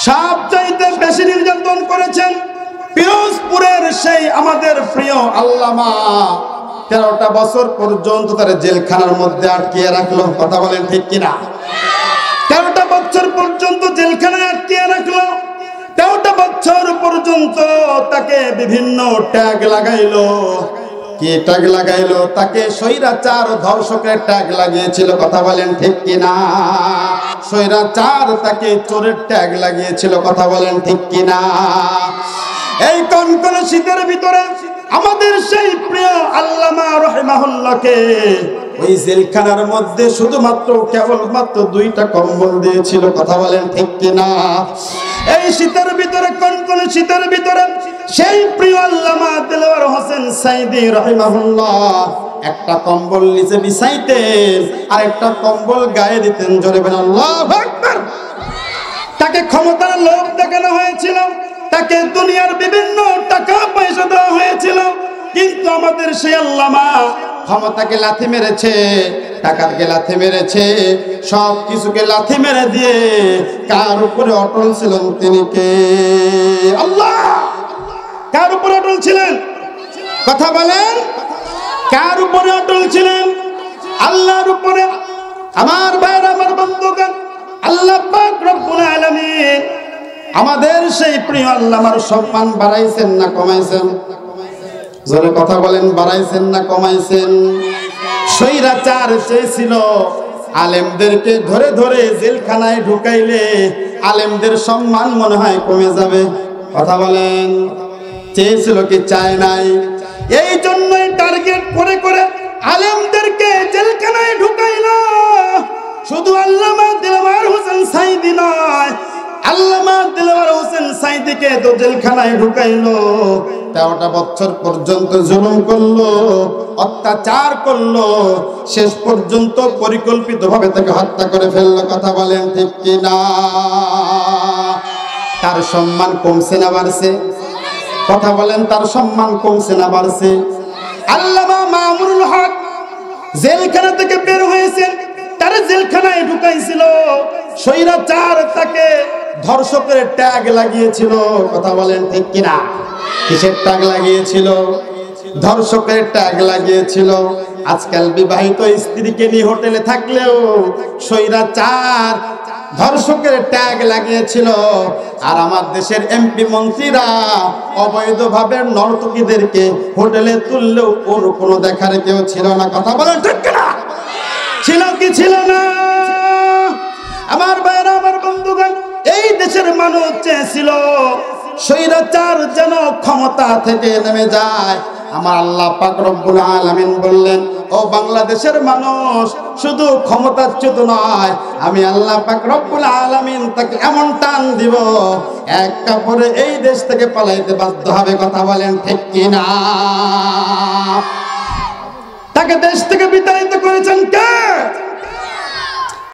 সবচাইতে বেশি নির্যাতন করেছেন পিরোজপুরের সেই আমাদের প্রিয় আল্লামা। 13টা বছর পর্যন্ত তারা জেলখানার মধ্যে আটকিয়ে রাখলো। কথা বলেন ঠিক কিনা? 13টা বছর পর্যন্ত জেলখানায় আটকিয়ে রাখলো। 13টা বছর পর্যন্ত তাকে বিভিন্ন ট্যাগ লাগাইলো। কি ট্যাগ লাগাইলো? তাকে স্বৈরাচার ধর্ষকের ট্যাগ লাগিয়েছিল। কথা বলেন ঠিক কিনা? স্বৈরাচার তাকে চোরের ট্যাগ লাগিয়েছিল। কথা বলেন ঠিক কিনা? এই কনকনে শীতের ভিতরে আমাদের সেই প্রিয় আল্লামা রাহিমাহুল্লাহকে ওই জেলখানার মধ্যে শুধুমাত্র কেবলমাত্র 2টা কম্বল দিয়েছিল। কথা বলেন ঠিক কিনা? এই শীতের ভিতরে, কনকনে শীতের ভিতরে সেই প্রিয় আল্লামা দেলোয়ার হোসেন সাঈদী রাহিমাহুল্লাহ একটা কম্বল নিচে বিছাইতেন আর একটা কম্বল গায়ে দিতেন। জোরে বলেন আল্লাহু আকবার। তাকে ক্ষমতার লোভ দেখানো হয়েছিল, তাকে দুনিয়ার বিভিন্ন টাকা পয়সা দেওয়া হয়েছিল, কিন্তু আমাদের সেই আল্লামা ক্ষমতাকে লাথি মেরেছে, টাকাকে লাথি মেরেছে, সব কিছুকে লাথি মেরে দিয়ে কার উপরে অটল ছিলেন? তিনি কে? আল্লাহ। কার উপরে অটল ছিলেন? কথা বলেন, কার উপরে অটল ছিলেন? আল্লাহর উপরে। আমার ভাইরা, আমার বন্ধুগণ, আল্লাহ পাক রব্বুল আলামিন আমাদের সেই প্রিয় আল্লামার সম্মান বাড়াইছেন না কমাইছেন? জোরে কথা বলেন, বাড়াইছেন না কমাইছেন? স্বৈরাচার চেয়েছিল আলেমদেরকে ধরে ধরে জেলখানায় ঢুকাইলে আলেমদের সম্মান মনে হয় কমে যাবে। কথা বলেন, চেয়েছিল কি চায় নাই? এই জন্যই টার্গেট করে করে আলেমদেরকে জেলখানায় ঢুকাইলো। শুধু আল্লামা দেলোয়ার হোসেন সাঈদী নয়, আল্লামা দেলোয়ার হোসেন সাঈদীকে তো জেলখানায় ঢুকাইলো। 13টা বছর পর্যন্ত জুলুম করলো, অত্যাচার করলো, শেষ পর্যন্ত পরিকল্পিতভাবে তাকে হত্যা করে ফেললো। কথা বলেন ঠিক কিনা? তার সম্মান কমছে না বাড়ছে? কথা বলেন, তার সম্মান কমছে না বাড়ছে? আল্লামা মামুনুল হক জেলখানা থেকে বের হয়েছেন, তার জেলখানায় ঢুকাইছিল স্বৈরাচার, তাকে ধর্ষকের ট্যাগ লাগিয়েছিল। কথা বলেন ঠিক কিনা? কিসের ট্যাগ লাগিয়েছিল? ধর্ষকের ট্যাগ লাগিয়েছিল। আজকাল বিবাহিত স্ত্রীকে নিয়ে হোটেলে থাকলেও স্বৈরাচার ধর্ষকের ট্যাগ লাগিয়েছিল। আর আমার দেশের এমপি মন্ত্রীরা অবৈধভাবে নর্তকীদেরকে হোটেলে তুললেও ওর কোনো দেখার কেউ ছিল না। কথা বলেন ঠিক কিনা? ছিল কি ছিল না? আমার ভাইরা, আমার বন্ধুগণ, এই দেশের মানুষ চেয়েছিল স্বৈরাচার যেন ক্ষমতা থেকে নেমে যায়। আমার আল্লাহ পাক রব্বুল আলামিন বললেন, ও বাংলাদেশের মানুষ, শুধু ক্ষমতাচ্যুত নয়, আমি আল্লাহ পাক রব্বুল আলামিন তাকে এমন টান দিব, এক কাপড়ে এই দেশ থেকে পালাইতে বাধ্য হবে। কথা বলেন ঠিক কিনা? তাকে দেশ থেকে বিতাড়িত করেছেন কে?